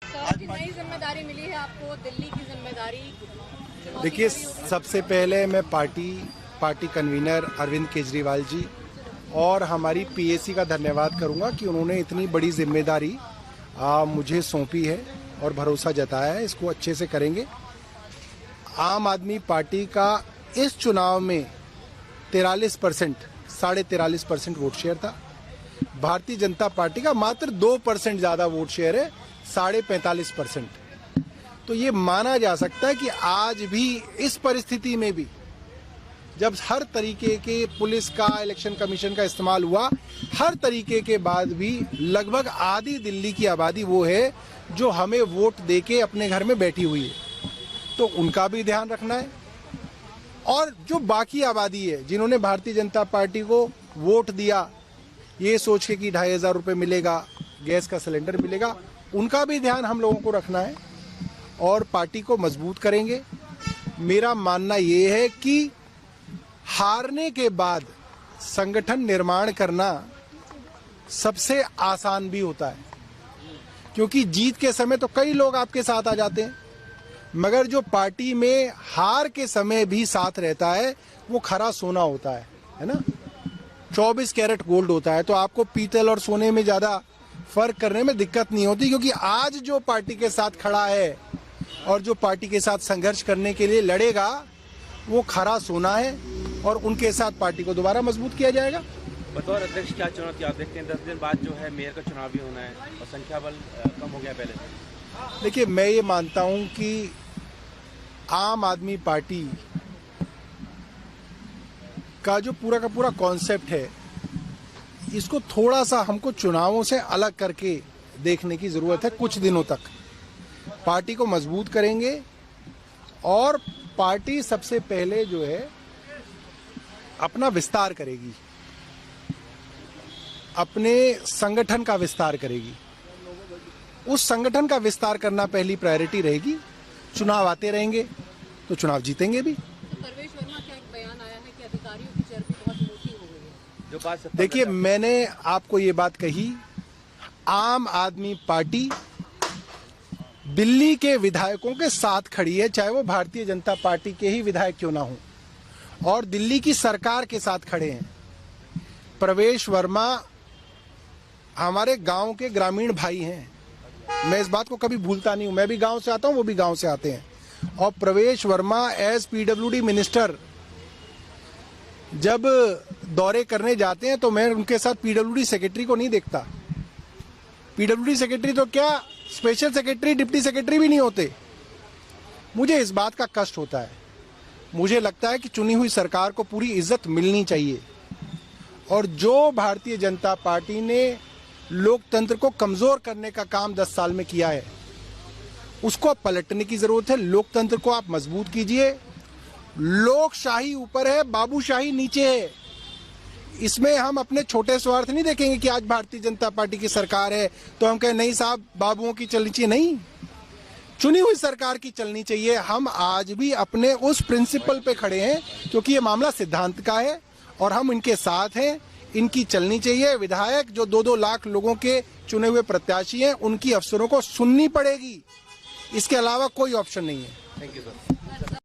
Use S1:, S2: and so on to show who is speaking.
S1: Sir, की नई जिम्मेदारी मिली है आपको, दिल्ली की जिम्मेदारी।
S2: देखिए, सबसे पहले मैं पार्टी कन्वीनर अरविंद केजरीवाल जी और हमारी पीएसी का धन्यवाद करूंगा कि उन्होंने इतनी बड़ी जिम्मेदारी मुझे सौंपी है और भरोसा जताया है। इसको अच्छे से करेंगे। आम आदमी पार्टी का इस चुनाव में 43%, 43.5% वोट शेयर था। भारतीय जनता पार्टी का मात्र 2% ज्यादा वोट शेयर है, 45.5%। तो ये माना जा सकता है कि आज भी इस परिस्थिति में भी जब हर तरीके के पुलिस का, इलेक्शन कमीशन का इस्तेमाल हुआ, हर तरीके के बाद भी लगभग आधी दिल्ली की आबादी वो है जो हमें वोट देके अपने घर में बैठी हुई है। तो उनका भी ध्यान रखना है। और जो बाकी आबादी है जिन्होंने भारतीय जनता पार्टी को वोट दिया ये सोच के कि 2,500 रुपये मिलेगा, गैस का सिलेंडर मिलेगा, उनका भी ध्यान हम लोगों को रखना है और पार्टी को मजबूत करेंगे। मेरा मानना ये है कि हारने के बाद संगठन निर्माण करना सबसे आसान भी होता है, क्योंकि जीत के समय तो कई लोग आपके साथ आ जाते हैं, मगर जो पार्टी में हार के समय भी साथ रहता है वो खरा सोना होता है ना। 24 कैरेट गोल्ड होता है। तो आपको पीतल और सोने में ज्यादा फर्क करने में दिक्कत नहीं होती, क्योंकि आज जो पार्टी के साथ खड़ा है और जो पार्टी के साथ संघर्ष करने के लिए लड़ेगा वो खरा सोना है और उनके साथ पार्टी को दोबारा मजबूत किया जाएगा।
S3: बतौर अध्यक्ष क्या चुनौती आप देखते हैं? 10 दिन बाद जो है मेयर का चुनाव भी होना है और संख्या बल कम हो गया पहले से।
S2: देखिए, मैं ये मानता हूं कि आम आदमी पार्टी का जो पूरा का पूरा कॉन्सेप्ट है, इसको थोड़ा सा हमको चुनावों से अलग करके देखने की जरूरत है। कुछ दिनों तक पार्टी को मजबूत करेंगे और पार्टी सबसे पहले जो है अपना विस्तार करेगी, अपने संगठन का विस्तार करेगी। उस संगठन का विस्तार करना पहली प्रायोरिटी रहेगी। चुनाव आते रहेंगे तो चुनाव जीतेंगे भी।
S1: परवेश वर्मा का एक बयान आया है कि अधिकारियों की चर्बी बहुत मोटी हो गई है।
S3: जो बात
S2: देखिए, मैंने आपको ये बात कही, आम आदमी पार्टी दिल्ली के विधायकों के साथ खड़ी है, चाहे वो भारतीय जनता पार्टी के ही विधायक क्यों ना हो, और दिल्ली की सरकार के साथ खड़े हैं। प्रवेश वर्मा हमारे गांव के ग्रामीण भाई हैं, मैं इस बात को कभी भूलता नहीं हूं। मैं भी गांव से आता हूं, वो भी गांव से आते हैं। और प्रवेश वर्मा एज पीडब्ल्यूडी मिनिस्टर जब दौरे करने जाते हैं तो मैं उनके साथ पीडब्ल्यूडी सेक्रेटरी को नहीं देखता। पीडब्ल्यूडी सेक्रेटरी तो क्या, स्पेशल सेक्रेटरी, डिप्टी सेक्रेटरी भी नहीं होते। मुझे इस बात का कष्ट होता है। मुझे लगता है कि चुनी हुई सरकार को पूरी इज्जत मिलनी चाहिए, और जो भारतीय जनता पार्टी ने लोकतंत्र को कमजोर करने का काम 10 साल में किया है उसको अब पलटने की जरूरत है। लोकतंत्र को आप मजबूत कीजिए। लोकशाही ऊपर है, बाबूशाही नीचे है। इसमें हम अपने छोटे स्वार्थ नहीं देखेंगे कि आज भारतीय जनता पार्टी की सरकार है तो हम कहें नहीं साहब बाबुओं की चलनी चाहिए। नहीं, चुनी हुई सरकार की चलनी चाहिए। हम आज भी अपने उस प्रिंसिपल पे खड़े हैं, क्योंकि ये मामला सिद्धांत का है और हम इनके साथ हैं। इनकी चलनी चाहिए। विधायक जो 2-2 लाख लोगों के चुने हुए प्रत्याशी हैं, उनकी अफसरों को सुननी पड़ेगी। इसके अलावा कोई ऑप्शन नहीं है।
S3: Thank you sir.